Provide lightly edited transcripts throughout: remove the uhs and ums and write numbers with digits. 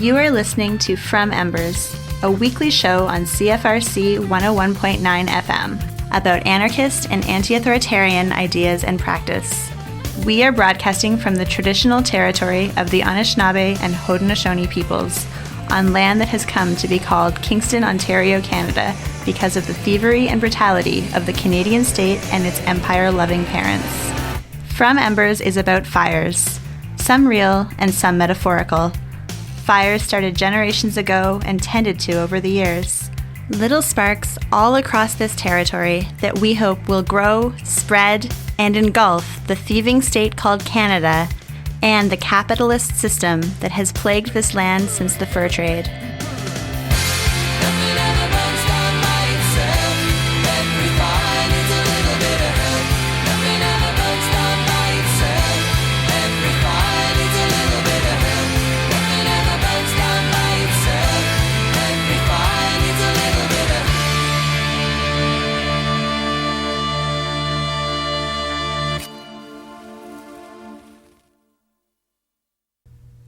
You are listening to From Embers, a weekly show on CFRC 101.9 FM about anarchist and anti-authoritarian ideas and practice. We are broadcasting from the traditional territory of the Anishinaabe and Haudenosaunee peoples on land that has come to be called Kingston, Ontario, Canada, because of the thievery and brutality of the Canadian state and its empire-loving parents. From Embers is about fires, some real and some metaphorical. Fires started generations ago and tended to over the years. Little sparks all across this territory that we hope will grow, spread, and engulf the thieving state called Canada and the capitalist system that has plagued this land since the fur trade.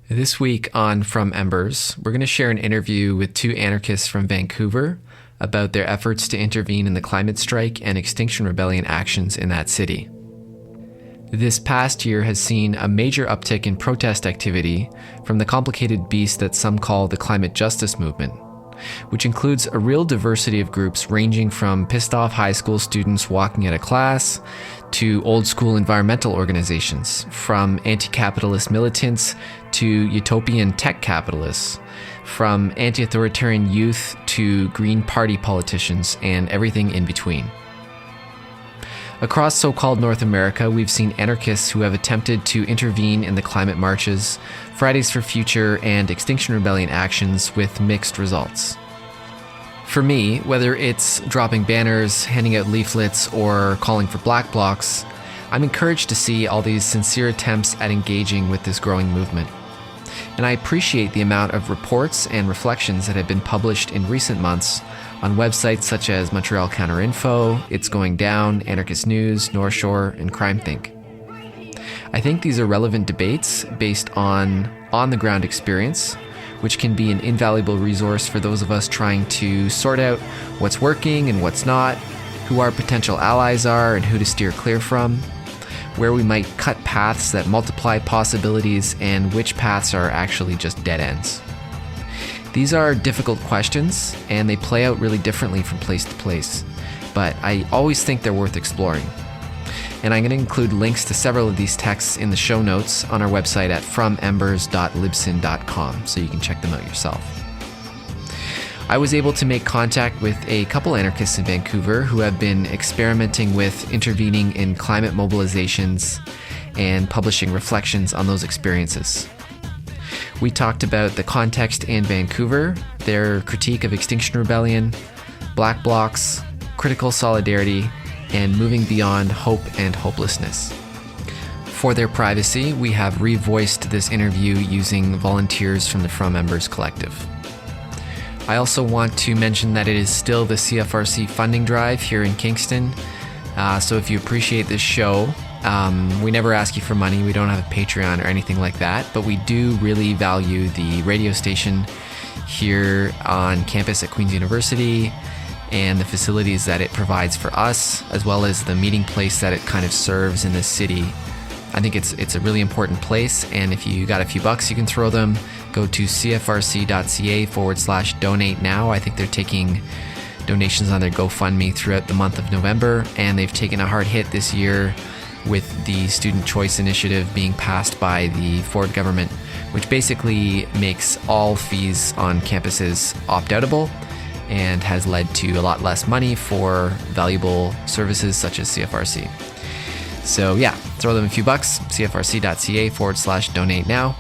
This week on From Embers, we're going to share an interview with two anarchists from Vancouver about their efforts to intervene in the climate strike and Extinction Rebellion actions in that city. This past year has seen a major uptick in protest activity from the complicated beast that some call the climate justice movement, which includes a real diversity of groups ranging from pissed-off high school students walking out of class to old-school environmental organizations, from anti-capitalist militants to utopian tech capitalists, from anti-authoritarian youth to Green Party politicians, and everything in between. Across so-called North America, we've seen anarchists who have attempted to intervene in the climate marches, Fridays for Future, and Extinction Rebellion actions with mixed results. For me, whether it's dropping banners, handing out leaflets, or calling for black blocs, I'm encouraged to see all these sincere attempts at engaging with this growing movement. And I appreciate the amount of reports and reflections that have been published in recent months on websites such as Montreal Counterinfo, It's Going Down, Anarchist News, North Shore, and CrimeThink. I think these are relevant debates based on on-the-ground experience, which can be an invaluable resource for those of us trying to sort out what's working and what's not, who our potential allies are and who to steer clear from, where we might cut paths that multiply possibilities, and which paths are actually just dead ends. These are difficult questions, and they play out really differently from place to place, but I always think they're worth exploring. And I'm going to include links to several of these texts in the show notes on our website at fromembers.libsyn.com, so you can check them out yourself. I was able to make contact with a couple anarchists in Vancouver who have been experimenting with intervening in climate mobilizations and publishing reflections on those experiences. We talked about the context in Vancouver, their critique of Extinction Rebellion, black blocs, critical solidarity, and moving beyond hope and hopelessness. For their privacy, we have revoiced this interview using volunteers from the From Embers Collective. I also want to mention that it is still the CFRC funding drive here in Kingston, so if you appreciate this show, we never ask you for money. We don't have a Patreon or anything like that, but we do really value the radio station here on campus at Queen's University and the facilities that it provides for us, as well as the meeting place that it kind of serves in this city. I think it's a really important place, and if you got a few bucks you can throw them, go to cfrc.ca/donate now. I think they're taking donations on their GoFundMe throughout the month of November, and they've taken a hard hit this year with the Student Choice Initiative being passed by the Ford government, which basically makes all fees on campuses opt-outable and has led to a lot less money for valuable services such as CFRC. So yeah, throw them a few bucks, cfrc.ca/donate now.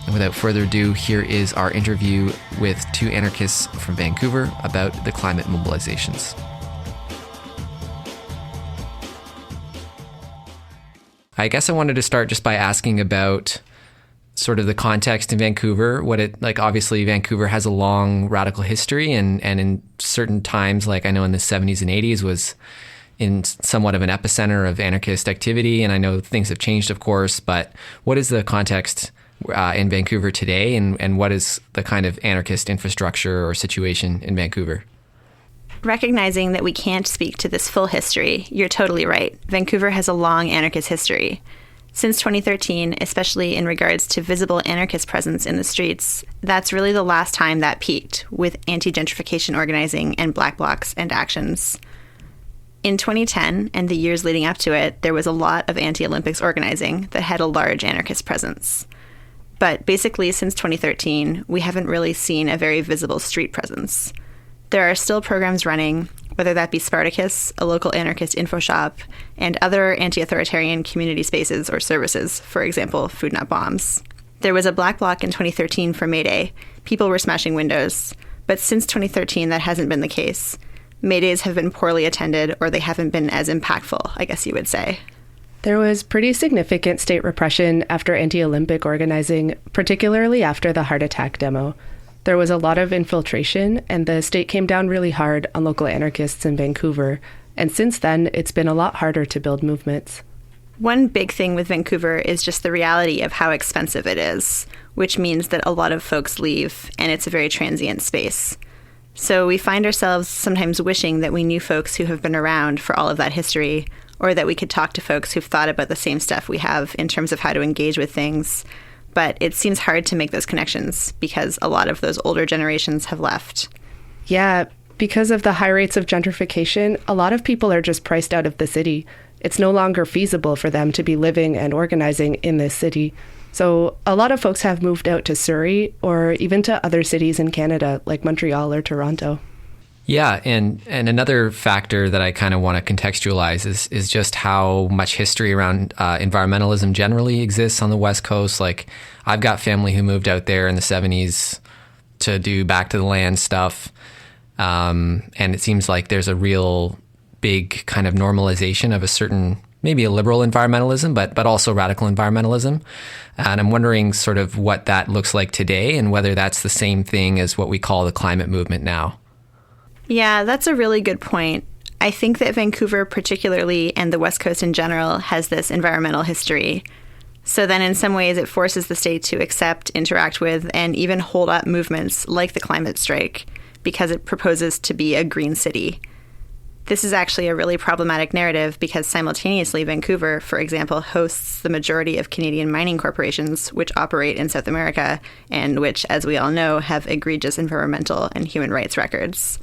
And without further ado, here is our interview with two anarchists from Vancouver about the climate mobilizations. I guess I wanted to start just by asking about sort of the context in Vancouver, obviously Vancouver has a long radical history and in certain times, like I know in the 70s and 80s was in somewhat of an epicenter of anarchist activity. And I know things have changed, of course, but what is the context in Vancouver today, and what is the kind of anarchist infrastructure or situation in Vancouver? Recognizing that we can't speak to this full history, you're totally right. Vancouver has a long anarchist history. Since 2013, especially in regards to visible anarchist presence in the streets, that's really the last time that peaked with anti-gentrification organizing and black blocs and actions. In 2010 and the years leading up to it, there was a lot of anti-Olympics organizing that had a large anarchist presence. But basically, since 2013, we haven't really seen a very visible street presence. There are still programs running, whether that be Spartacus, a local anarchist info shop, and other anti-authoritarian community spaces or services, for example, Food Not Bombs. There was a black bloc in 2013 for May Day. People were smashing windows. But since 2013, that hasn't been the case. May Days have been poorly attended, or they haven't been as impactful, I guess you would say. There was pretty significant state repression after anti-Olympic organizing, particularly after the heart attack demo. There was a lot of infiltration, and the state came down really hard on local anarchists in Vancouver. And since then, it's been a lot harder to build movements. One big thing with Vancouver is just the reality of how expensive it is, which means that a lot of folks leave, and it's a very transient space. So we find ourselves sometimes wishing that we knew folks who have been around for all of that history, or that we could talk to folks who've thought about the same stuff we have in terms of how to engage with things. But it seems hard to make those connections because a lot of those older generations have left. Yeah, because of the high rates of gentrification, a lot of people are just priced out of the city. It's no longer feasible for them to be living and organizing in this city. So a lot of folks have moved out to Surrey or even to other cities in Canada, like Montreal or Toronto. Yeah, and another factor that I kind of want to contextualize is just how much history around environmentalism generally exists on the West Coast. Like, I've got family who moved out there in the 70s to do back to the land stuff, and it seems like there's a real big kind of normalization of a certain, maybe a liberal environmentalism, but also radical environmentalism. And I'm wondering sort of what that looks like today and whether that's the same thing as what we call the climate movement now. Yeah, that's a really good point. I think that Vancouver particularly, and the West Coast in general, has this environmental history. So then in some ways it forces the state to accept, interact with, and even hold up movements like the climate strike because it proposes to be a green city. This is actually a really problematic narrative because simultaneously Vancouver, for example, hosts the majority of Canadian mining corporations which operate in South America and which, as we all know, have egregious environmental and human rights records.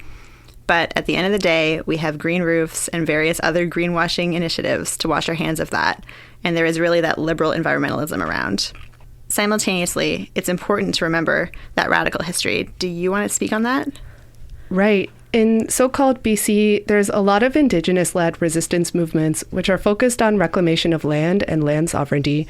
But at the end of the day, we have green roofs and various other greenwashing initiatives to wash our hands of that, and there is really that liberal environmentalism around. Simultaneously, it's important to remember that radical history. Do you want to speak on that? Right. In so-called BC, there's a lot of Indigenous-led resistance movements which are focused on reclamation of land and land sovereignty.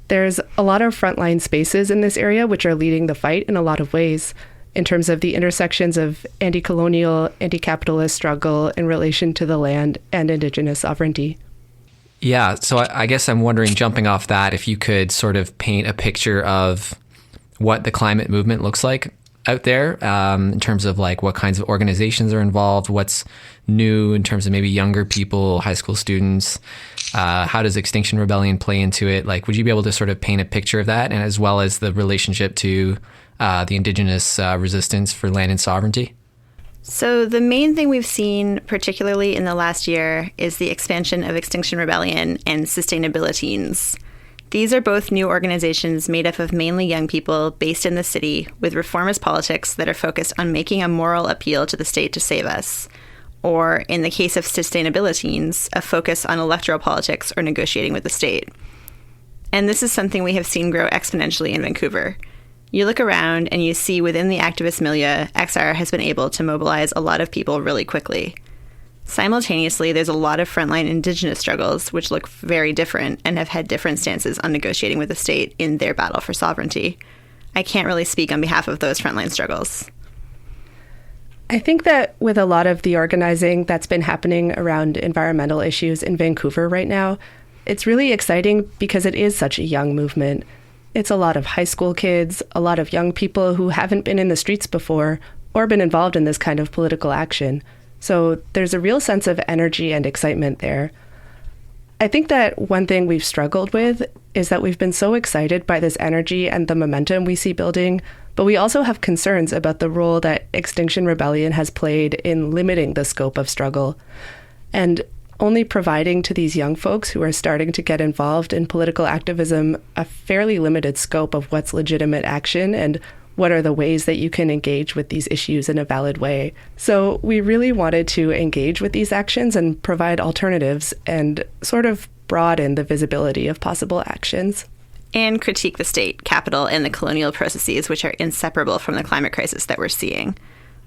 There's a lot of frontline spaces in this area which are leading the fight in a lot of ways, in terms of the intersections of anti-colonial, anti-capitalist struggle in relation to the land and Indigenous sovereignty. Yeah, so I guess I'm wondering, jumping off that, if you could sort of paint a picture of what the climate movement looks like out there, in terms of like what kinds of organizations are involved, what's new in terms of maybe younger people, high school students, how does Extinction Rebellion play into it? Like, would you be able to sort of paint a picture of that, and as well as the relationship to the Indigenous resistance for land and sovereignty? So the main thing we've seen, particularly in the last year, is the expansion of Extinction Rebellion and Sustainabilities. These are both new organizations made up of mainly young people based in the city with reformist politics that are focused on making a moral appeal to the state to save us. Or, in the case of Sustainabilities, a focus on electoral politics or negotiating with the state. And this is something we have seen grow exponentially in Vancouver. You look around and you see within the activist milieu, XR has been able to mobilize a lot of people really quickly. Simultaneously, there's a lot of frontline Indigenous struggles which look very different and have had different stances on negotiating with the state in their battle for sovereignty. I can't really speak on behalf of those frontline struggles. I think that with a lot of the organizing that's been happening around environmental issues in Vancouver right now, it's really exciting because it is such a young movement. It's a lot of high school kids, a lot of young people who haven't been in the streets before or been involved in this kind of political action. So there's a real sense of energy and excitement there. I think that one thing we've struggled with is that we've been so excited by this energy and the momentum we see building, but we also have concerns about the role that Extinction Rebellion has played in limiting the scope of struggle and only providing to these young folks who are starting to get involved in political activism a fairly limited scope of what's legitimate action and what are the ways that you can engage with these issues in a valid way. So we really wanted to engage with these actions and provide alternatives and sort of broaden the visibility of possible actions. And critique the state, capital, and the colonial processes which are inseparable from the climate crisis that we're seeing.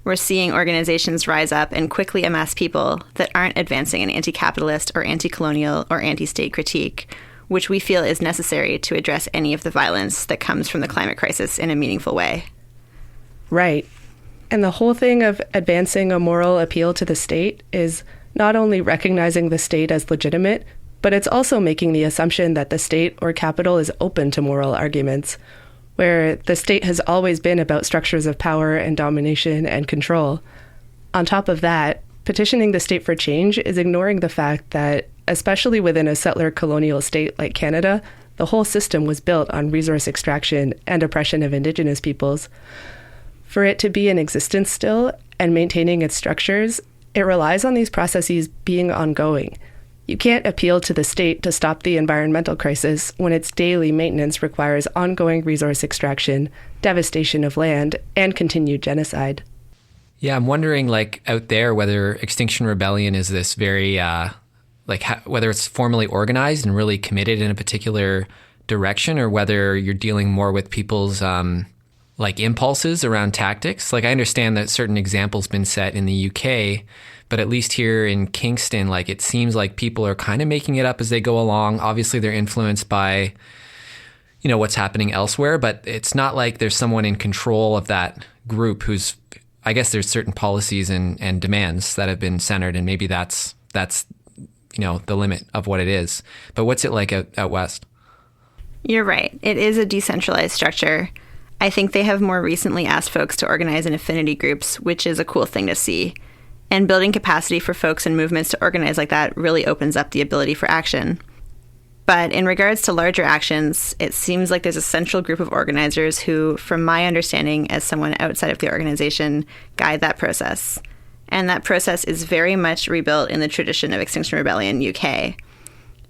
We're seeing organizations rise up and quickly amass people that aren't advancing an anti-capitalist or anti-colonial or anti-state critique, which we feel is necessary to address any of the violence that comes from the climate crisis in a meaningful way. Right. And the whole thing of advancing a moral appeal to the state is not only recognizing the state as legitimate, but it's also making the assumption that the state or capital is open to moral arguments, where the state has always been about structures of power and domination and control. On top of that, petitioning the state for change is ignoring the fact that, especially within a settler colonial state like Canada, the whole system was built on resource extraction and oppression of Indigenous peoples. For it to be in existence still and maintaining its structures, it relies on these processes being ongoing. You can't appeal to the state to stop the environmental crisis when its daily maintenance requires ongoing resource extraction, devastation of land, and continued genocide. Yeah, I'm wondering, like, out there, whether Extinction Rebellion is this very, whether it's formally organized and really committed in a particular direction, or whether you're dealing more with people's, impulses around tactics. Like, I understand that certain examples been set in the UK, but at least here in Kingston, like, it seems like people are kind of making it up as they go along. Obviously, they're influenced by, what's happening elsewhere, but it's not like there's someone in control of that group who's, I guess there's certain policies and demands that have been centered, and maybe that's the limit of what it is. But what's it like out west? You're right. It is a decentralized structure. I think they have more recently asked folks to organize in affinity groups, which is a cool thing to see. And building capacity for folks and movements to organize like that really opens up the ability for action. But in regards to larger actions, it seems like there's a central group of organizers who, from my understanding as someone outside of the organization, guide that process. And that process is very much rebuilt in the tradition of Extinction Rebellion UK.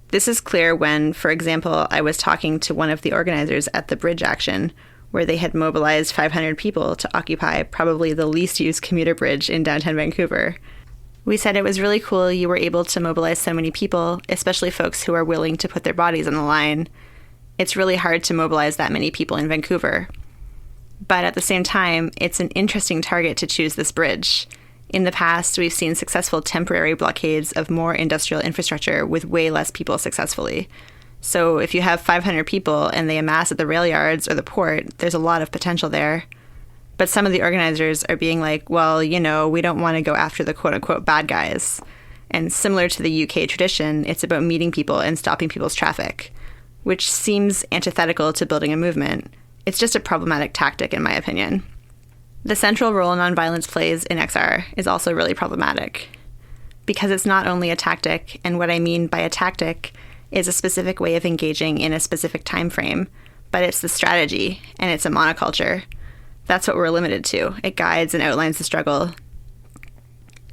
This is clear when, for example, I was talking to one of the organizers at the Bridge Action, where they had mobilized 500 people to occupy probably the least used commuter bridge in downtown Vancouver. We said it was really cool you were able to mobilize so many people, especially folks who are willing to put their bodies on the line. It's really hard to mobilize that many people in Vancouver. But at the same time, it's an interesting target to choose this bridge. In the past, we've seen successful temporary blockades of more industrial infrastructure with way less people successfully. So if you have 500 people and they amass at the rail yards or the port, there's a lot of potential there. But some of the organizers are being like, well, we don't want to go after the quote-unquote bad guys. And similar to the UK tradition, it's about meeting people and stopping people's traffic, which seems antithetical to building a movement. It's just a problematic tactic, in my opinion. The central role nonviolence plays in XR is also really problematic, because it's not only a tactic, and what I mean by a tactic is a specific way of engaging in a specific time frame, but it's the strategy, and it's a monoculture. That's what we're limited to. It guides and outlines the struggle.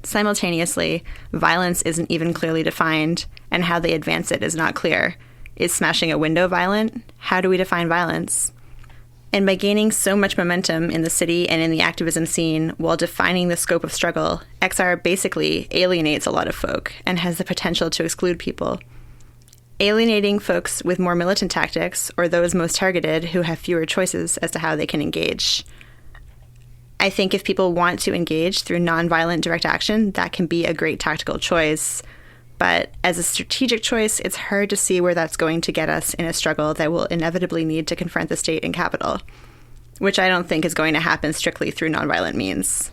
Simultaneously, violence isn't even clearly defined, and how they advance it is not clear. Is smashing a window violent? How do we define violence? And by gaining so much momentum in the city and in the activism scene while defining the scope of struggle, XR basically alienates a lot of folk and has the potential to exclude people. Alienating folks with more militant tactics, or those most targeted who have fewer choices as to how they can engage. I think if people want to engage through nonviolent direct action, that can be a great tactical choice. But as a strategic choice, it's hard to see where that's going to get us in a struggle that will inevitably need to confront the state and capital, which I don't think is going to happen strictly through nonviolent means.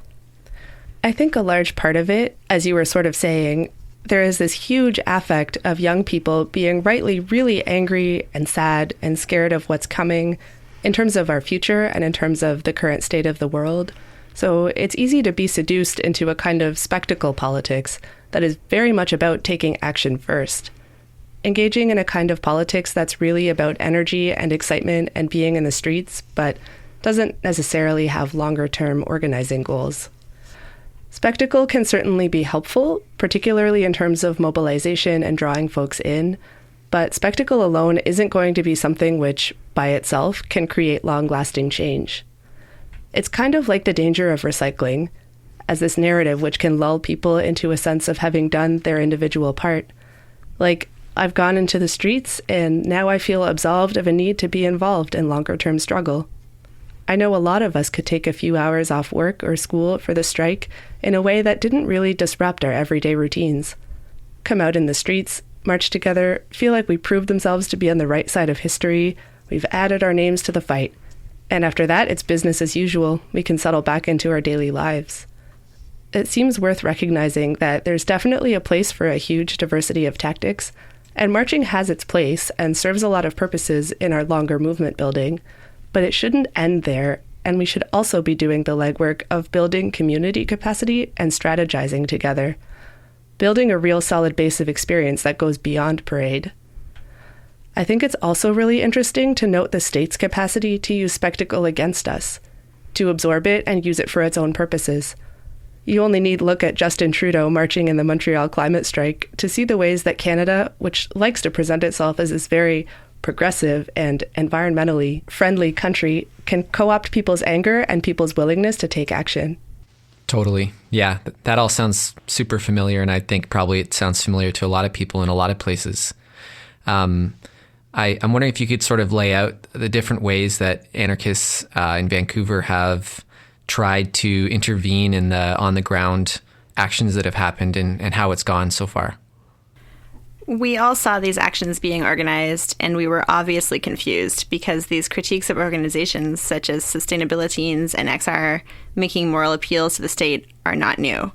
I think a large part of it, as you were sort of saying, there is this huge affect of young people being rightly really angry and sad and scared of what's coming in terms of our future and in terms of the current state of the world. So it's easy to be seduced into a kind of spectacle politics that is very much about taking action first. engaging in a kind of politics that's really about energy and excitement and being in the streets, but doesn't necessarily have longer-term organizing goals. Spectacle can certainly be helpful, particularly in terms of mobilization and drawing folks in, but spectacle alone isn't going to be something which, by itself, can create long-lasting change. It's kind of like the danger of recycling, as this narrative which can lull people into a sense of having done their individual part. Like, I've gone into the streets, and now I feel absolved of a need to be involved in longer-term struggle. I know a lot of us could take a few hours off work or school for the strike in a way that didn't really disrupt our everyday routines. Come out in the streets, march together, feel like we proved themselves to be on the right side of history, we've added our names to the fight, and after that, it's business as usual. We can settle back into our daily lives. It seems worth recognizing that there's definitely a place for a huge diversity of tactics, and marching has its place and serves a lot of purposes in our longer movement building, but it shouldn't end there, and we should also be doing the legwork of building community capacity and strategizing together, building a real solid base of experience that goes beyond parade. I think it's also really interesting to note the state's capacity to use spectacle against us, to absorb it and use it for its own purposes. You only need look at Justin Trudeau marching in the Montreal climate strike to see the ways that Canada, which likes to present itself as this very progressive and environmentally friendly country, can co-opt people's anger and people's willingness to take action. Totally. Yeah, that all sounds super familiar, and I think probably it sounds familiar to a lot of people in a lot of places. I'm wondering if you could sort of lay out the different ways that anarchists in Vancouver have tried to intervene in the on-the-ground actions that have happened and how it's gone so far. We all saw these actions being organized, and we were obviously confused because these critiques of organizations such as Sustainabilities and XR making moral appeals to the state are not new.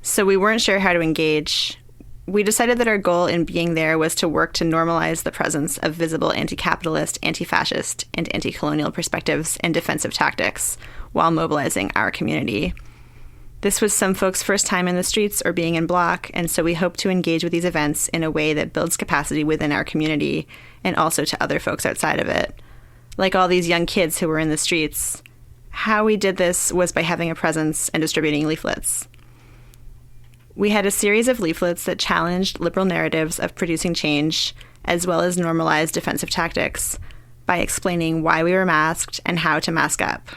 So we weren't sure how to engage. We decided that our goal in being there was to work to normalize the presence of visible anti-capitalist, anti-fascist, and anti-colonial perspectives and defensive tactics while mobilizing our community. This was some folks' first time in the streets or being in bloc, and so we hope to engage with these events in a way that builds capacity within our community and also to other folks outside of it. Like all these young kids who were in the streets, how we did this was by having a presence and distributing leaflets. We had a series of leaflets that challenged liberal narratives of producing change, as well as normalized defensive tactics, by explaining why we were masked and how to mask up.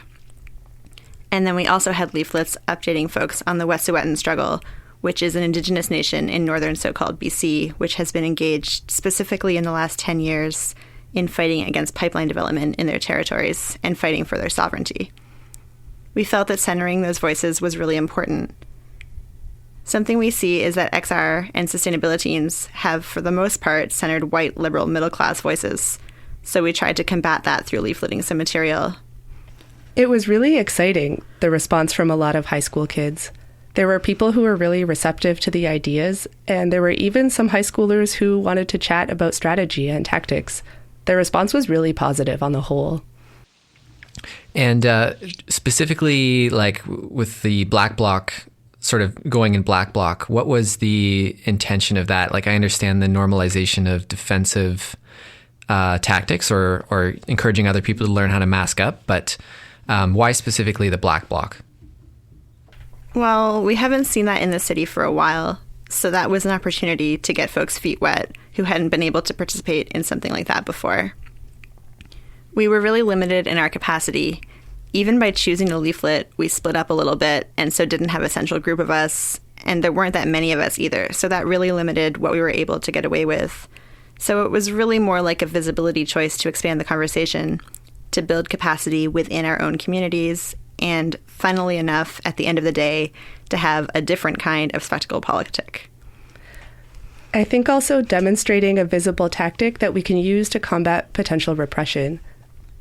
And then we also had leaflets updating folks on the Wet'suwet'en struggle, which is an Indigenous nation in northern so-called BC, which has been engaged specifically in the last 10 years in fighting against pipeline development in their territories and fighting for their sovereignty. We felt that centering those voices was really important. Something we see is that XR and Sustainabilities have, for the most part, centered white, liberal, middle-class voices. So we tried to combat that through leafleting some material. It was really exciting, the response from a lot of high school kids. There were people who were really receptive to the ideas, and there were even some high schoolers who wanted to chat about strategy and tactics. The response was really positive on the whole. And specifically, like with the Black Bloc, sort of going in Black Bloc, what was the intention of that? Like, I understand the normalization of defensive tactics or encouraging other people to learn how to mask up, but why specifically the Black Bloc? Well, we haven't seen that in the city for a while, so that was an opportunity to get folks' feet wet who hadn't been able to participate in something like that before. We were really limited in our capacity. Even by choosing a leaflet, we split up a little bit, and so didn't have a central group of us, and there weren't that many of us either, so that really limited what we were able to get away with. So it was really more like a visibility choice to expand the conversation, to build capacity within our own communities, and funnily enough, at the end of the day, to have a different kind of spectacle politic. I think also demonstrating a visible tactic that we can use to combat potential repression.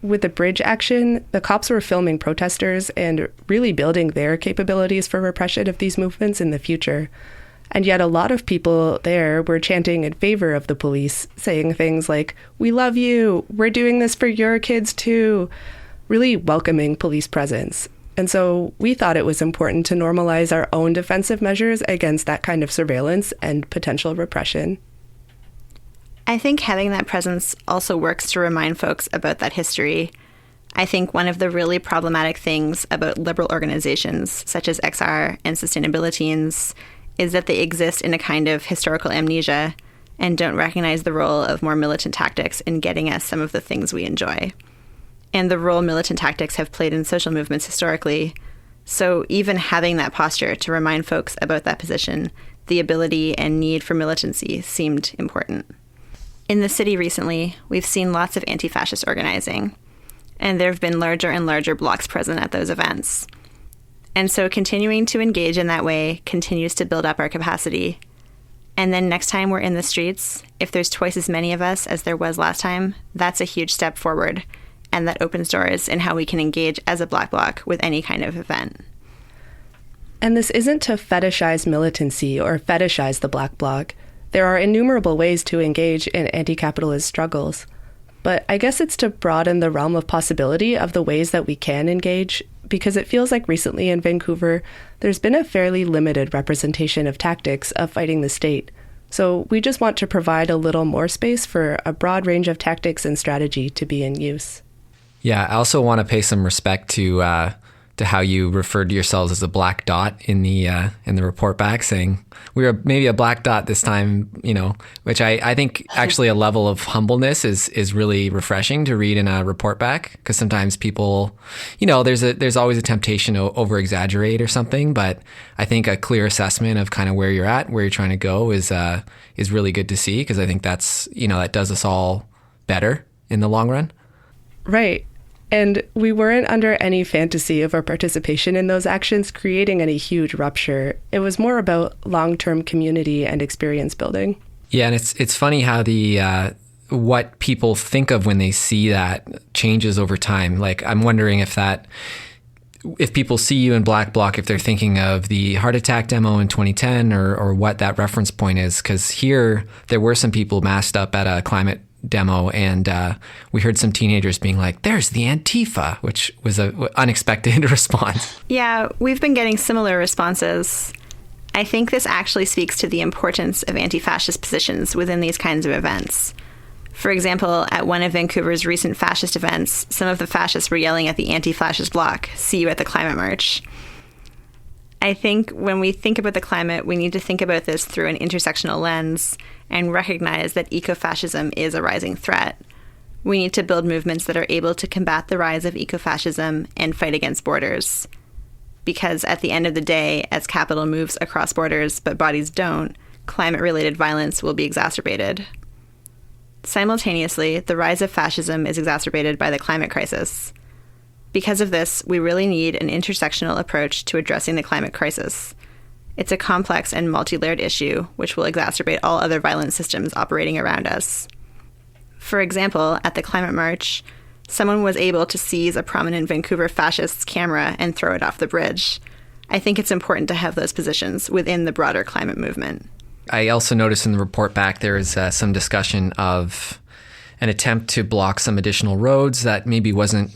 With the bridge action, the cops were filming protesters and really building their capabilities for repression of these movements in the future. And yet a lot of people there were chanting in favor of the police, saying things like, "We love you, we're doing this for your kids too," really welcoming police presence. And so we thought it was important to normalize our own defensive measures against that kind of surveillance and potential repression. I think having that presence also works to remind folks about that history. I think one of the really problematic things about liberal organizations such as XR and Sustainabilities is that they exist in a kind of historical amnesia and don't recognize the role of more militant tactics in getting us some of the things we enjoy. And the role militant tactics have played in social movements historically. So even having that posture to remind folks about that position, the ability and need for militancy seemed important. In the city recently, we've seen lots of anti-fascist organizing, and there have been larger and larger blocs present at those events. And so continuing to engage in that way continues to build up our capacity. And then next time we're in the streets, if there's twice as many of us as there was last time, that's a huge step forward. And that opens doors in how we can engage as a Black Bloc with any kind of event. And this isn't to fetishize militancy or fetishize the Black Bloc. There are innumerable ways to engage in anti-capitalist struggles. But I guess it's to broaden the realm of possibility of the ways that we can engage, because it feels like recently in Vancouver, there's been a fairly limited representation of tactics of fighting the state. So we just want to provide a little more space for a broad range of tactics and strategy to be in use. Yeah, I also want to pay some respect to how you referred to yourselves as a black dot in the report back, saying we were maybe a black dot this time, which I think actually a level of humbleness is really refreshing to read in a report back, because sometimes people, there's always a temptation to over exaggerate or something, but I think a clear assessment of kind of where you're at, where you're trying to go is really good to see, because I think that's, that does us all better in the long run. Right. And we weren't under any fantasy of our participation in those actions creating any huge rupture. It was more about long-term community and experience building. Yeah, and it's funny how the what people think of when they see that changes over time. Like, I'm wondering if people see you in Black Bloc, if they're thinking of the heart attack demo in 2010 or what that reference point is. Because here, there were some people masked up at a climate demo, and we heard some teenagers being like, there's the Antifa, which was an unexpected response. Yeah, we've been getting similar responses. I think this actually speaks to the importance of anti-fascist positions within these kinds of events. For example, at one of Vancouver's recent fascist events, some of the fascists were yelling at the anti-fascist bloc, "See you at the climate march." I think when we think about the climate, we need to think about this through an intersectional lens and recognize that ecofascism is a rising threat. We need to build movements that are able to combat the rise of ecofascism and fight against borders. Because at the end of the day, as capital moves across borders but bodies don't, climate-related violence will be exacerbated. Simultaneously, the rise of fascism is exacerbated by the climate crisis. Because of this, we really need an intersectional approach to addressing the climate crisis. It's a complex and multi-layered issue, which will exacerbate all other violent systems operating around us. For example, at the climate march, someone was able to seize a prominent Vancouver fascist's camera and throw it off the bridge. I think it's important to have those positions within the broader climate movement. I also noticed in the report back there is some discussion of an attempt to block some additional roads that maybe wasn't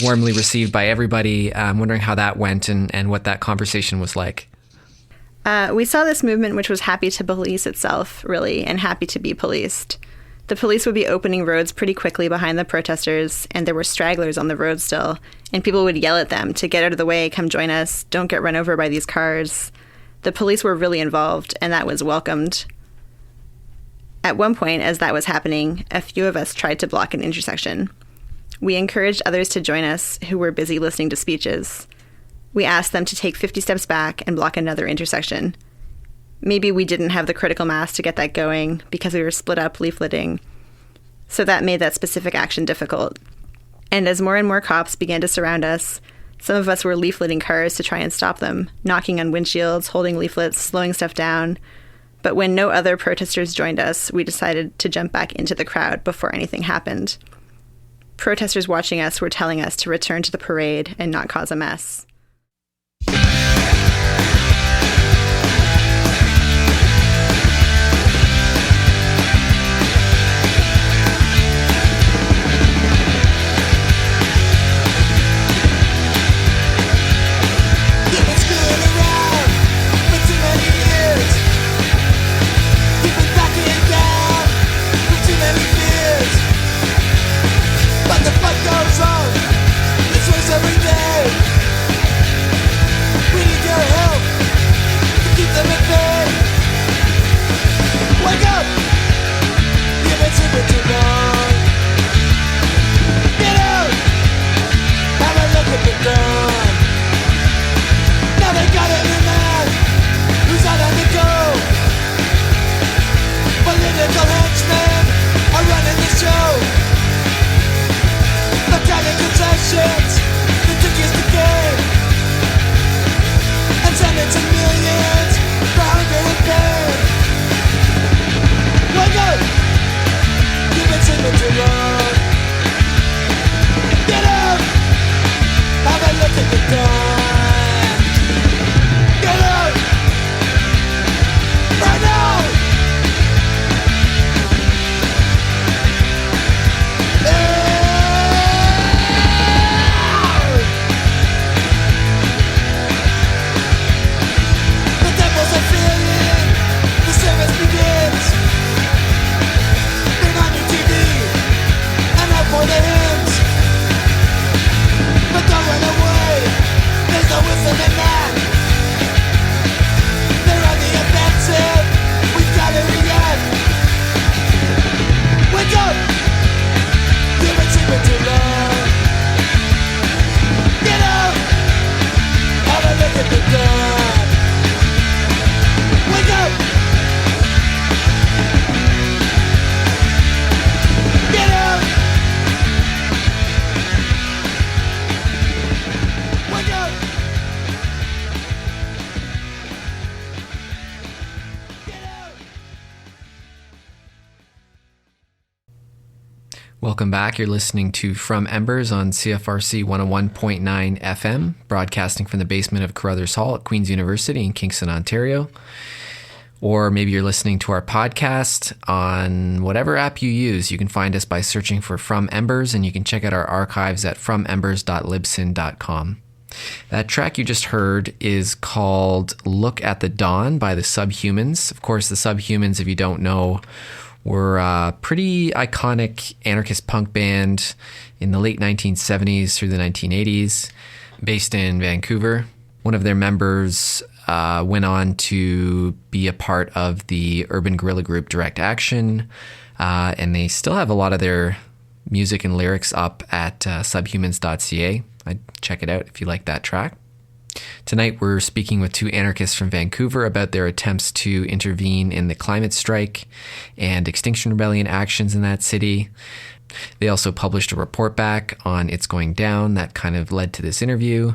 warmly received by everybody. I'm wondering how that went and what that conversation was like. We saw this movement which was happy to police itself, really, and happy to be policed. The police would be opening roads pretty quickly behind the protesters, and there were stragglers on the road still, and people would yell at them to get out of the way, come join us, don't get run over by these cars. The police were really involved, and that was welcomed. At one point, as that was happening, a few of us tried to block an intersection. We encouraged others to join us who were busy listening to speeches. We asked them to take 50 steps back and block another intersection. Maybe we didn't have the critical mass to get that going because we were split up leafleting. So that made that specific action difficult. And as more and more cops began to surround us, some of us were leafleting cars to try and stop them, knocking on windshields, holding leaflets, slowing stuff down. But when no other protesters joined us, we decided to jump back into the crowd before anything happened. Protesters watching us were telling us to return to the parade and not cause a mess. People backing down. Welcome back. You're listening to From Embers on CFRC 101.9 FM, broadcasting from the basement of Carruthers Hall at Queen's University in Kingston, Ontario. Or maybe you're listening to our podcast on whatever app you use. You can find us by searching for From Embers, and you can check out our archives at fromembers.libsyn.com. That track you just heard is called Look at the Dawn by the Subhumans. Of course, the Subhumans, if you don't know, were a pretty iconic anarchist punk band in the late 1970s through the 1980s, based in Vancouver. One of their members went on to be a part of the urban guerrilla group Direct Action, and they still have a lot of their music and lyrics up at subhumans.ca. I'd check it out if you like that track. Tonight, we're speaking with two anarchists from Vancouver about their attempts to intervene in the climate strike and Extinction Rebellion actions in that city. They also published a report back on It's Going Down that kind of led to this interview,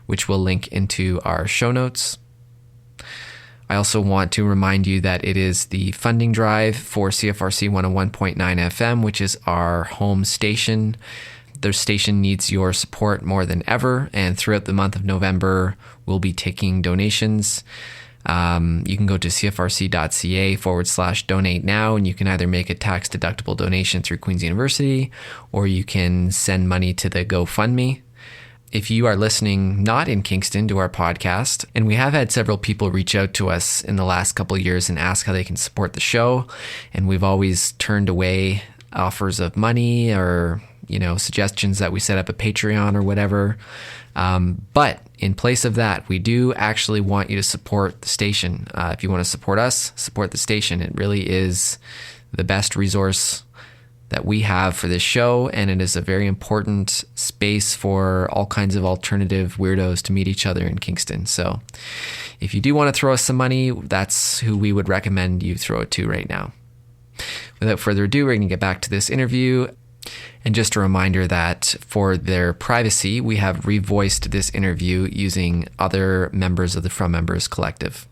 which we'll link into our show notes. I also want to remind you that it is the funding drive for CFRC 101.9 FM, which is our home station. Their station needs your support more than ever, and throughout the month of November, we'll be taking donations. You can go to cfrc.ca/donate now, and you can either make a tax-deductible donation through Queen's University, or you can send money to the GoFundMe. If you are listening not in Kingston to our podcast, and we have had several people reach out to us in the last couple of years and ask how they can support the show, and we've always turned away offers of money or suggestions that we set up a Patreon or whatever. But in place of that, we do actually want you to support the station. If you want to support us, support the station. It really is the best resource that we have for this show, and it is a very important space for all kinds of alternative weirdos to meet each other in Kingston. So if you do want to throw us some money, that's who we would recommend you throw it to right now. Without further ado, we're going to get back to this interview. And just a reminder that for their privacy, we have revoiced this interview using other members of the From Members Collective.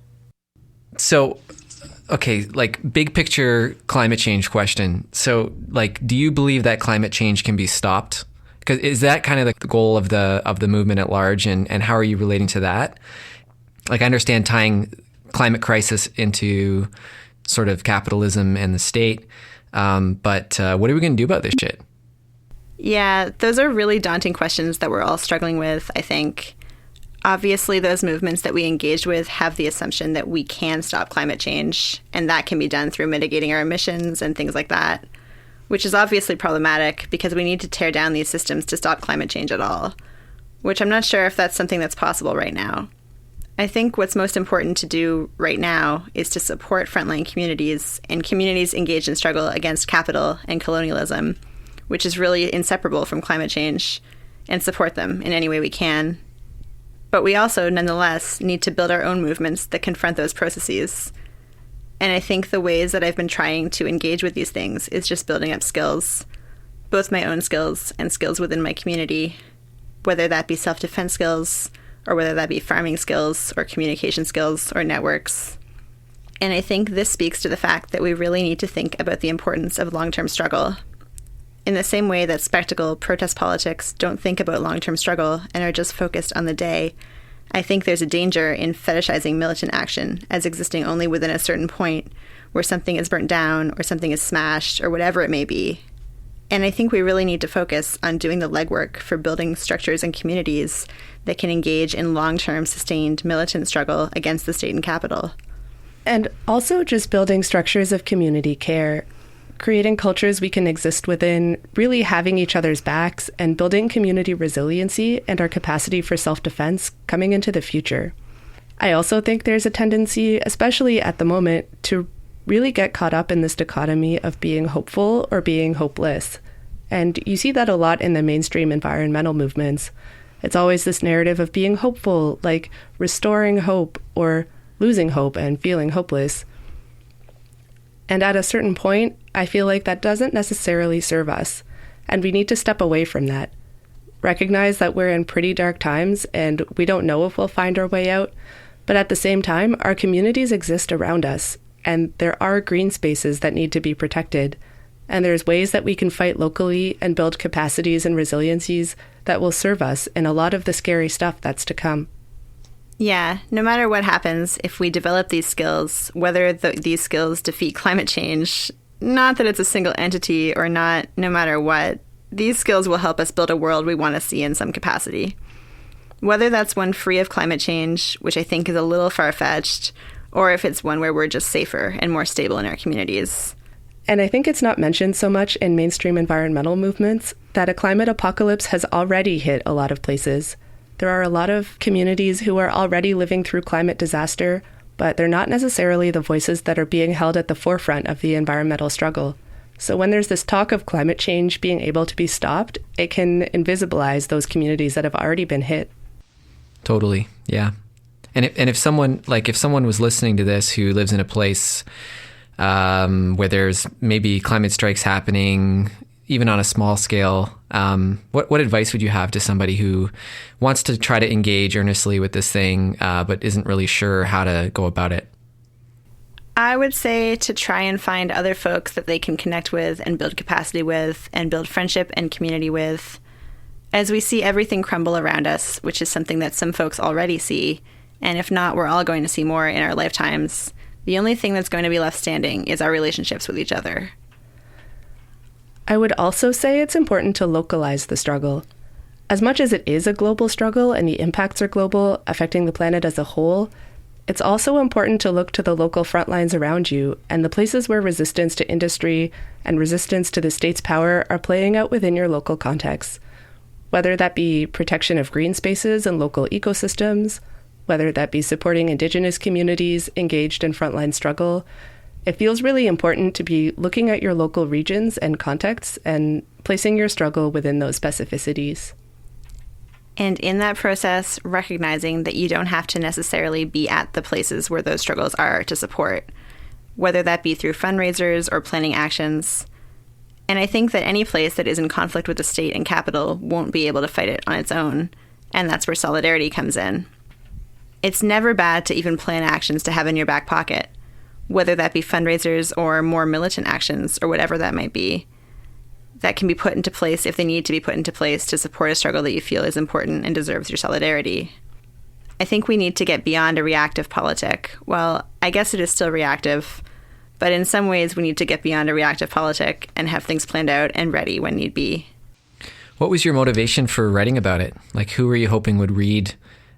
So, okay, big picture climate change question. So, do you believe that climate change can be stopped? Because is that kind of the goal of the movement at large, and how are you relating to that? I understand tying climate crisis into sort of capitalism and the state, but what are we going to do about this shit? Yeah, those are really daunting questions that we're all struggling with, I think. Obviously, those movements that we engaged with have the assumption that we can stop climate change, and that can be done through mitigating our emissions and things like that, which is obviously problematic because we need to tear down these systems to stop climate change at all, which I'm not sure if that's something that's possible right now. I think what's most important to do right now is to support frontline communities and communities engaged in struggle against capital and colonialism, which is really inseparable from climate change, and support them in any way we can. But we also, nonetheless, need to build our own movements that confront those processes. And I think the ways that I've been trying to engage with these things is just building up skills, both my own skills and skills within my community, whether that be self-defense skills, or whether that be farming skills, or communication skills, or networks. And I think this speaks to the fact that we really need to think about the importance of long-term struggle. In the same way that spectacle protest politics don't think about long-term struggle and are just focused on the day, I think there's a danger in fetishizing militant action as existing only within a certain point where something is burnt down or something is smashed or whatever it may be. And I think we really need to focus on doing the legwork for building structures and communities that can engage in long-term sustained militant struggle against the state and capital. And also just building structures of community care, creating cultures we can exist within, really having each other's backs, and building community resiliency and our capacity for self-defense coming into the future. I also think there's a tendency, especially at the moment, to really get caught up in this dichotomy of being hopeful or being hopeless. And you see that a lot in the mainstream environmental movements. It's always this narrative of being hopeful, like restoring hope, or losing hope and feeling hopeless. And at a certain point, I feel like that doesn't necessarily serve us, and we need to step away from that. Recognize that we're in pretty dark times and we don't know if we'll find our way out, but at the same time, our communities exist around us, and there are green spaces that need to be protected. And there's ways that we can fight locally and build capacities and resiliencies that will serve us in a lot of the scary stuff that's to come. Yeah, no matter what happens, if we develop these skills, whether these skills defeat climate change, not that it's a single entity or not, no matter what, these skills will help us build a world we want to see in some capacity. Whether that's one free of climate change, which I think is a little far-fetched, or if it's one where we're just safer and more stable in our communities. And I think it's not mentioned so much in mainstream environmental movements that a climate apocalypse has already hit a lot of places. There are a lot of communities who are already living through climate disaster, but they're not necessarily the voices that are being held at the forefront of the environmental struggle. So when there's this talk of climate change being able to be stopped, it can invisibilize those communities that have already been hit. Totally, yeah. And if someone was listening to this who lives in a place where there's maybe climate strikes happening, even on a small scale, what advice would you have to somebody who wants to try to engage earnestly with this thing, but isn't really sure how to go about it? I would say to try and find other folks that they can connect with and build capacity with and build friendship and community with. As we see everything crumble around us, which is something that some folks already see, and if not, we're all going to see more in our lifetimes, the only thing that's going to be left standing is our relationships with each other. I would also say it's important to localize the struggle. As much as it is a global struggle and the impacts are global, affecting the planet as a whole, it's also important to look to the local front lines around you and the places where resistance to industry and resistance to the state's power are playing out within your local context. Whether that be protection of green spaces and local ecosystems, whether that be supporting Indigenous communities engaged in frontline struggle, it feels really important to be looking at your local regions and contexts and placing your struggle within those specificities. And in that process, recognizing that you don't have to necessarily be at the places where those struggles are to support, whether that be through fundraisers or planning actions. And I think that any place that is in conflict with the state and capital won't be able to fight it on its own, and that's where solidarity comes in. It's never bad to even plan actions to have in your back pocket, whether that be fundraisers or more militant actions or whatever that might be, that can be put into place if they need to be put into place to support a struggle that you feel is important and deserves your solidarity. I think we need to get beyond a reactive politic. Well, I guess it is still reactive, but in some ways we need to get beyond a reactive politic and have things planned out and ready when need be. What was your motivation for writing about it? Like, who were you hoping would read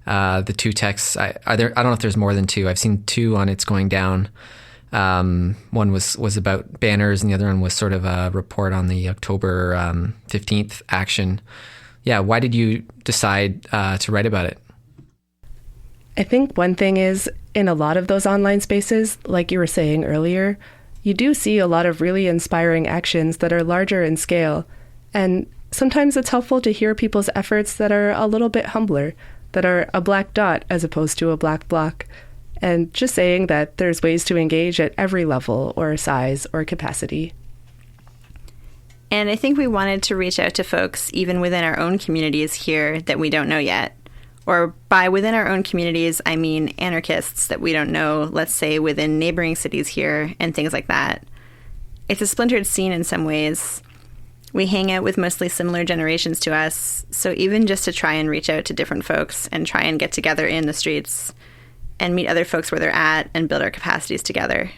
the two texts? I don't know if there's more than two. I've seen two on It's Going Down. One was about banners, and the other one was sort of a report on the October 15th action. Yeah, why did you decide to write about it? I think one thing is, in a lot of those online spaces, like you were saying earlier, you do see a lot of really inspiring actions that are larger in scale. And sometimes it's helpful to hear people's efforts that are a little bit humbler, that are a black dot as opposed to a black block. And just saying that there's ways to engage at every level or size or capacity. And I think we wanted to reach out to folks even within our own communities here that we don't know yet. Or by within our own communities, I mean anarchists that we don't know, let's say within neighboring cities here and things like that. It's a splintered scene in some ways. We hang out with mostly similar generations to us, so even just to try and reach out to different folks and try and get together in the streets and meet other folks where they're at and build our capacities together.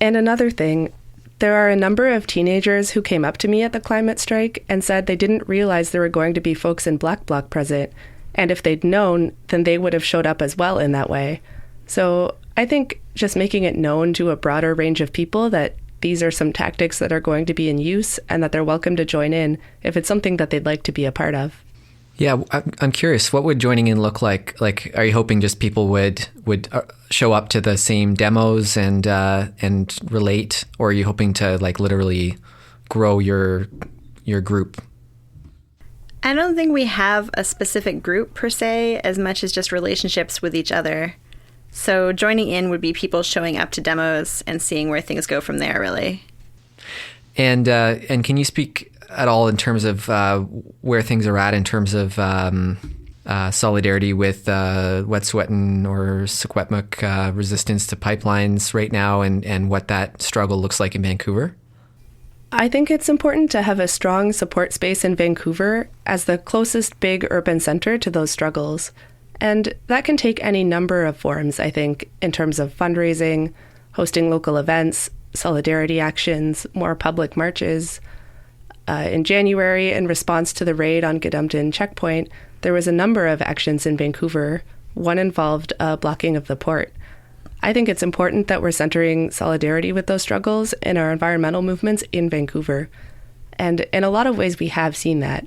And another thing, there are a number of teenagers who came up to me at the climate strike and said they didn't realize there were going to be folks in Black Bloc present, and if they'd known, then they would have showed up as well in that way. So I think just making it known to a broader range of people that these are some tactics that are going to be in use and that they're welcome to join in if it's something that they'd like to be a part of. Yeah, I'm curious, what would joining in look like? Like, are you hoping just people would show up to the same demos and relate, or are you hoping to like literally grow your group? I don't think we have a specific group per se, as much as just relationships with each other. So joining in would be people showing up to demos and seeing where things go from there, really. And can you speak at all in terms of where things are at in terms of solidarity with Wet'suwet'en or Secwepemc resistance to pipelines right now, and what that struggle looks like in Vancouver? I think it's important to have a strong support space in Vancouver as the closest big urban center to those struggles. And that can take any number of forms, I think, in terms of fundraising, hosting local events, solidarity actions, more public marches. In January, in response to the raid on Godumton checkpoint, there was a number of actions in Vancouver. One involved a blocking of the port. I think it's important that we're centering solidarity with those struggles in our environmental movements in Vancouver. And in a lot of ways, we have seen that.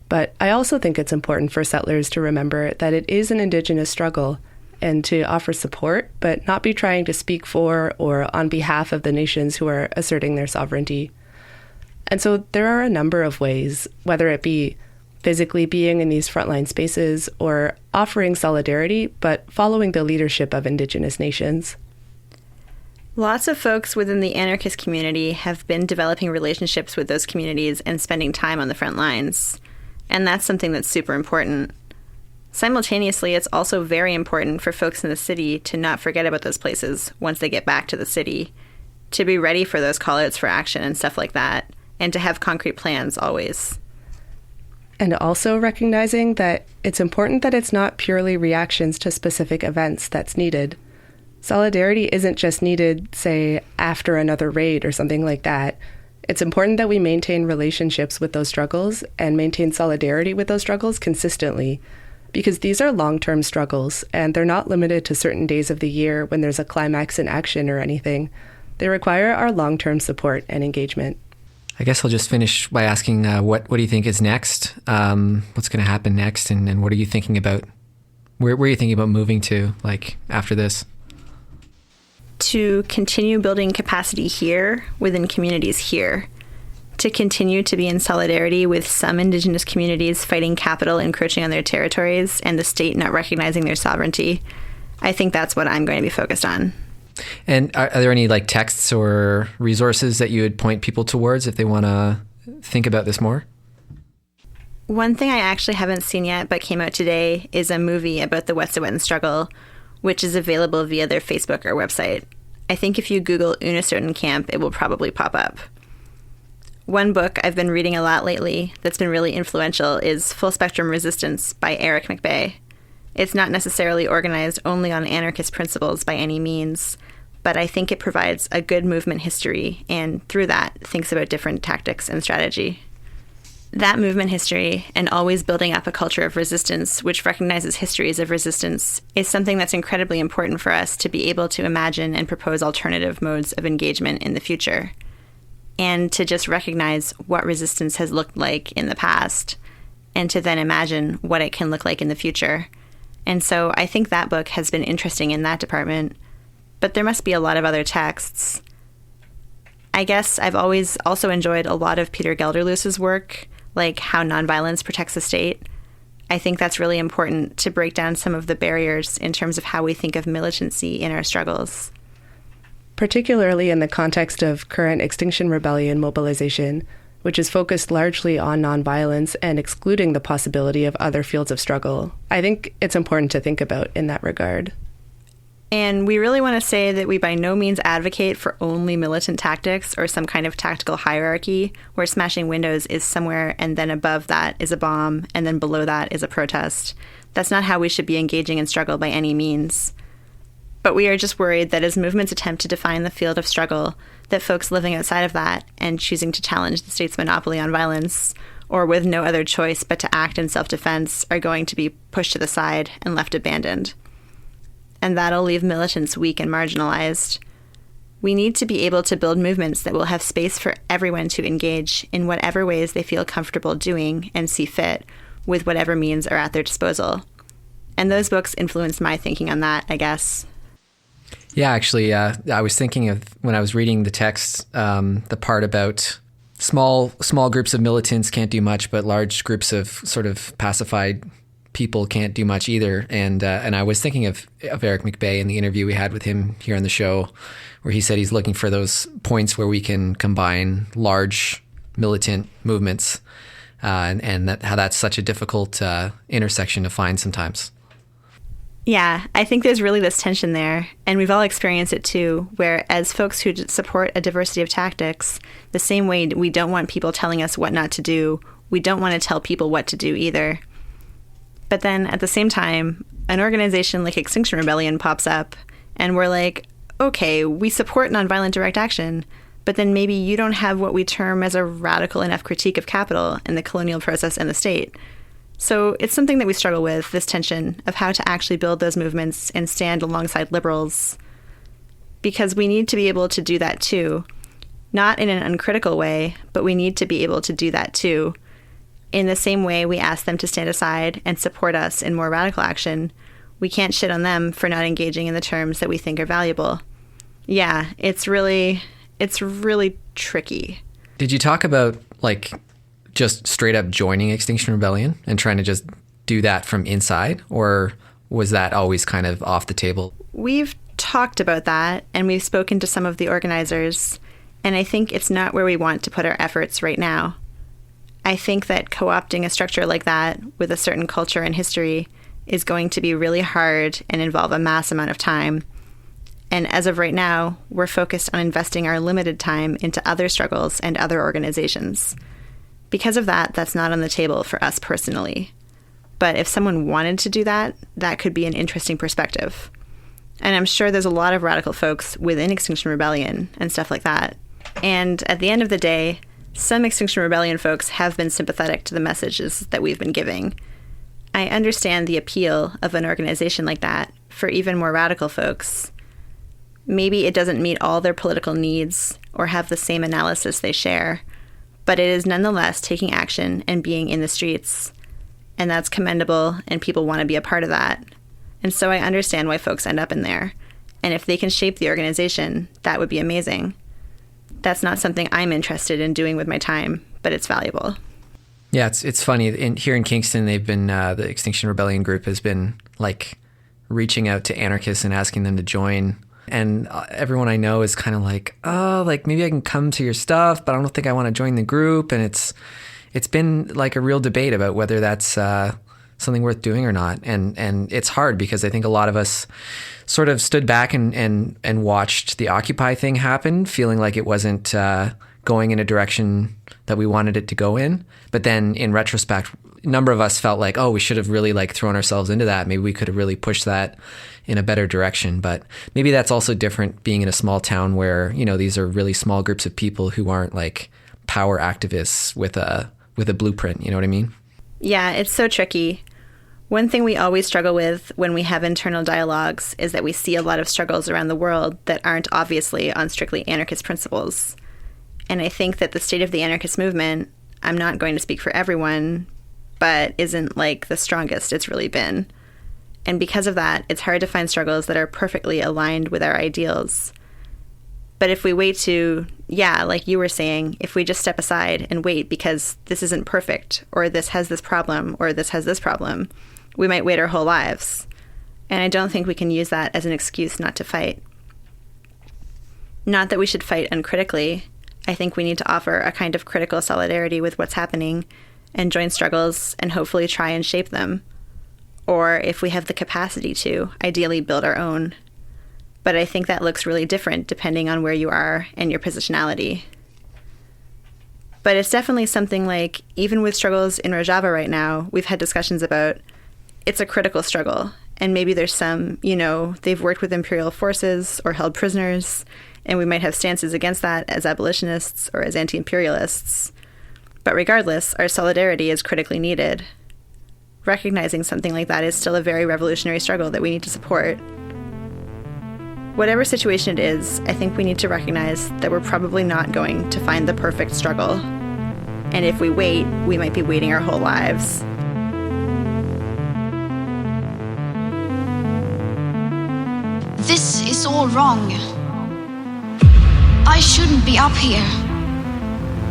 But I also think it's important for settlers to remember that it is an Indigenous struggle and to offer support, but not be trying to speak for or on behalf of the nations who are asserting their sovereignty. And so there are a number of ways, whether it be physically being in these frontline spaces or offering solidarity, but following the leadership of Indigenous nations. Lots of folks within the anarchist community have been developing relationships with those communities and spending time on the front lines. And that's something that's super important. Simultaneously, it's also very important for folks in the city to not forget about those places once they get back to the city, to be ready for those call-outs for action and stuff like that, and to have concrete plans always. And also recognizing that it's important that it's not purely reactions to specific events that's needed. Solidarity isn't just needed, say, after another raid or something like that. It's important that we maintain relationships with those struggles and maintain solidarity with those struggles consistently, because these are long-term struggles, and they're not limited to certain days of the year when there's a climax in action or anything. They require our long-term support and engagement. I guess I'll just finish by asking, what do you think is next? What's going to happen next, and what are you thinking about? Where are you thinking about moving to, like, after this? To continue building capacity here within communities here, to continue to be in solidarity with some Indigenous communities fighting capital encroaching on their territories and the state not recognizing their sovereignty. I think that's what I'm going to be focused on. And are there any like texts or resources that you would point people towards if they want to think about this more? One thing I actually haven't seen yet but came out today is a movie about the Wet'suwet'en struggle, which is available via their Facebook or website. I think if you Google Unicertain Camp, it will probably pop up. One book I've been reading a lot lately that's been really influential is Full Spectrum Resistance by Eric McBay. It's not necessarily organized only on anarchist principles by any means, but I think it provides a good movement history and through that thinks about different tactics and strategy. That movement history and always building up a culture of resistance which recognizes histories of resistance is something that's incredibly important for us to be able to imagine and propose alternative modes of engagement in the future, and to just recognize what resistance has looked like in the past and to then imagine what it can look like in the future. And so I think that book has been interesting in that department, but there must be a lot of other texts. I guess I've always also enjoyed a lot of Peter Gelderloos's work, like How Nonviolence Protects the State. I think that's really important to break down some of the barriers in terms of how we think of militancy in our struggles. Particularly in the context of current Extinction Rebellion mobilization, which is focused largely on nonviolence and excluding the possibility of other fields of struggle. I think it's important to think about in that regard. And we really want to say that we by no means advocate for only militant tactics or some kind of tactical hierarchy where smashing windows is somewhere and then above that is a bomb and then below that is a protest. That's not how we should be engaging in struggle by any means. But we are just worried that as movements attempt to define the field of struggle, that folks living outside of that and choosing to challenge the state's monopoly on violence, or with no other choice but to act in self-defense, are going to be pushed to the side and left abandoned. And that'll leave militants weak and marginalized. We need to be able to build movements that will have space for everyone to engage in whatever ways they feel comfortable doing and see fit, with whatever means are at their disposal. And those books influenced my thinking on that, I guess. Yeah, actually, I was thinking of, when I was reading the text, the part about small groups of militants can't do much, but large groups of sort of pacified people can't do much either. And I was thinking of Eric McBay in the interview we had with him here on the show, where he said he's looking for those points where we can combine large militant movements, and how that's such a difficult intersection to find sometimes. Yeah, I think there's really this tension there, and we've all experienced it too, where as folks who support a diversity of tactics, the same way we don't want people telling us what not to do, we don't want to tell people what to do either. But then at the same time, an organization like Extinction Rebellion pops up, and we're like, okay, we support nonviolent direct action, but then maybe you don't have what we term as a radical enough critique of capital and the colonial process and the state. So it's something that we struggle with, this tension of how to actually build those movements and stand alongside liberals. Because we need to be able to do that too. Not in an uncritical way, but we need to be able to do that too. In the same way we ask them to stand aside and support us in more radical action, we can't shit on them for not engaging in the terms that we think are valuable. Yeah, it's really tricky. Did you talk about, just straight up joining Extinction Rebellion and trying to just do that from inside, or was that always kind of off the table? We've talked about that, and we've spoken to some of the organizers, and I think it's not where we want to put our efforts right now. I think that co-opting a structure like that with a certain culture and history is going to be really hard and involve a mass amount of time. And as of right now, we're focused on investing our limited time into other struggles and other organizations. Because of that, that's not on the table for us personally. But if someone wanted to do that, that could be an interesting perspective. And I'm sure there's a lot of radical folks within Extinction Rebellion and stuff like that. And at the end of the day, some Extinction Rebellion folks have been sympathetic to the messages that we've been giving. I understand the appeal of an organization like that for even more radical folks. Maybe it doesn't meet all their political needs or have the same analysis they share, but it is nonetheless taking action and being in the streets. And that's commendable, and people want to be a part of that. And so I understand why folks end up in there. And if they can shape the organization, that would be amazing. That's not something I'm interested in doing with my time, but it's valuable. Yeah, it's funny. Here in Kingston, they've been, the Extinction Rebellion group has been reaching out to anarchists and asking them to join. And everyone I know is kind of maybe I can come to your stuff, but I don't think I want to join the group. And it's been a real debate about whether that's something worth doing or not. And it's hard because I think a lot of us sort of stood back and watched the Occupy thing happen, feeling like it wasn't going in a direction that we wanted it to go in. But then in retrospect, a number of us felt like, oh, we should have really thrown ourselves into that. Maybe we could have really pushed that in a better direction. But maybe that's also different being in a small town where, these are really small groups of people who aren't power activists with a blueprint. You know what I mean? Yeah, it's so tricky. One thing we always struggle with when we have internal dialogues is that we see a lot of struggles around the world that aren't obviously on strictly anarchist principles. And I think that the state of the anarchist movement, I'm not going to speak for everyone, but isn't the strongest it's really been. And because of that, it's hard to find struggles that are perfectly aligned with our ideals. But if we wait to, like you were saying, if we just step aside and wait because this isn't perfect, or this has this problem, or this has this problem, we might wait our whole lives. And I don't think we can use that as an excuse not to fight. Not that we should fight uncritically. I think we need to offer a kind of critical solidarity with what's happening and join struggles and hopefully try and shape them. Or if we have the capacity to, ideally build our own. But I think that looks really different depending on where you are and your positionality. But it's definitely something even with struggles in Rojava right now, we've had discussions about it's a critical struggle. And maybe there's some, they've worked with imperial forces or held prisoners, and we might have stances against that as abolitionists or as anti-imperialists. But regardless, our solidarity is critically needed. Recognizing something like that is still a very revolutionary struggle that we need to support. Whatever situation it is, I think we need to recognize that we're probably not going to find the perfect struggle. And if we wait, we might be waiting our whole lives. This is all wrong. I shouldn't be up here.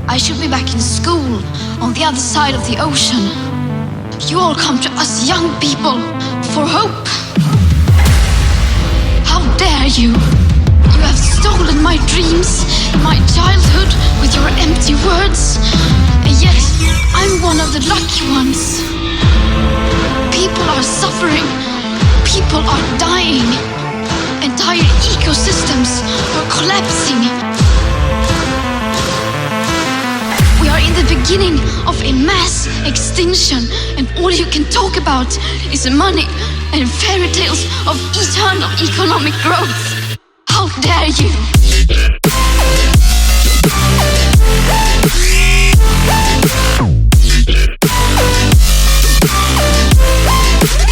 I should be back in school on the other side of the ocean. You all come to us young people for hope. How dare you? You have stolen my dreams, my childhood with your empty words. And yet, I'm one of the lucky ones. People are suffering. People people are dying. Entire ecosystems are collapsing. We are in the beginning of a mass extinction, and all you can talk about is money and fairy tales of eternal economic growth. How dare you!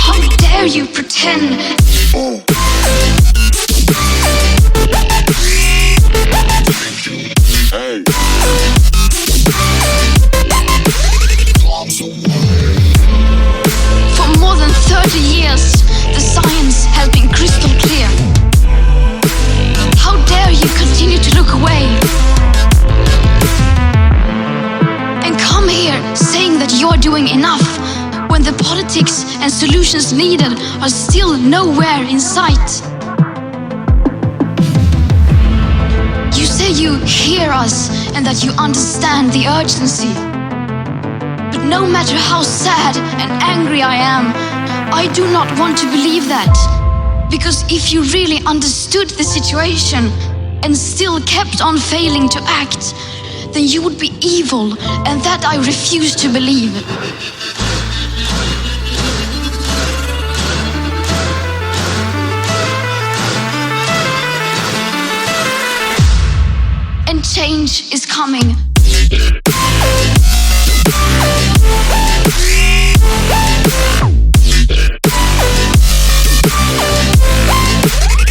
How dare you pretend? Hey. For more than 30 years, the science has been crystal clear. How dare you continue to look away and come here saying that you're doing enough when the politics and solutions needed are still nowhere in sight. You say you hear us and that you understand the urgency. But no matter how sad and angry I am, I do not want to believe that. Because if you really understood the situation and still kept on failing to act, then you would be evil, and that I refuse to believe. And change is coming.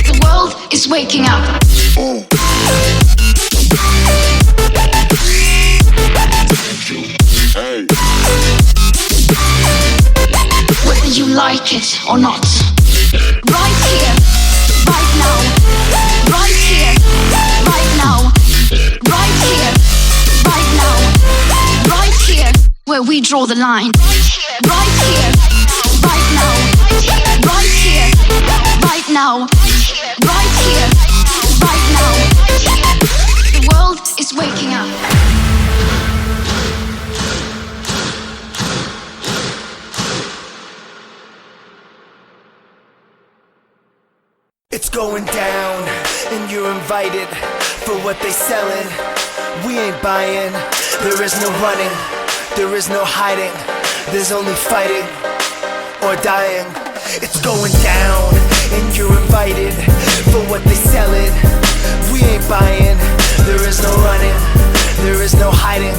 The world is waking up. Hey. Whether you like it or not. Right here, right now. Right here, right now. Right here, right now. Right here, where we draw the line. Right here, right now. Right here, right now. Right here, right now. The world is waking up. It's going down, and you're invited for what they selling. We ain't buying, there is no running, there is no hiding, there's only fighting or dying. It's going down, and you're invited for what they selling. We ain't buying, there is no running, there is no hiding,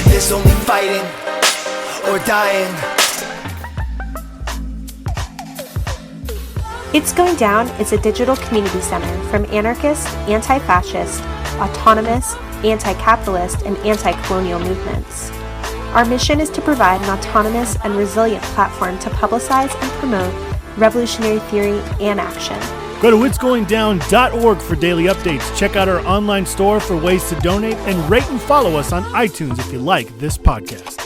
there's only fighting or dying. It's Going Down is a digital community center from anarchist, anti-fascist, autonomous, anti-capitalist, and anti-colonial movements. Our mission is to provide an autonomous and resilient platform to publicize and promote revolutionary theory and action. Go to itsgoingdown.org for daily updates. Check out our online store for ways to donate, and rate and follow us on iTunes if you like this podcast.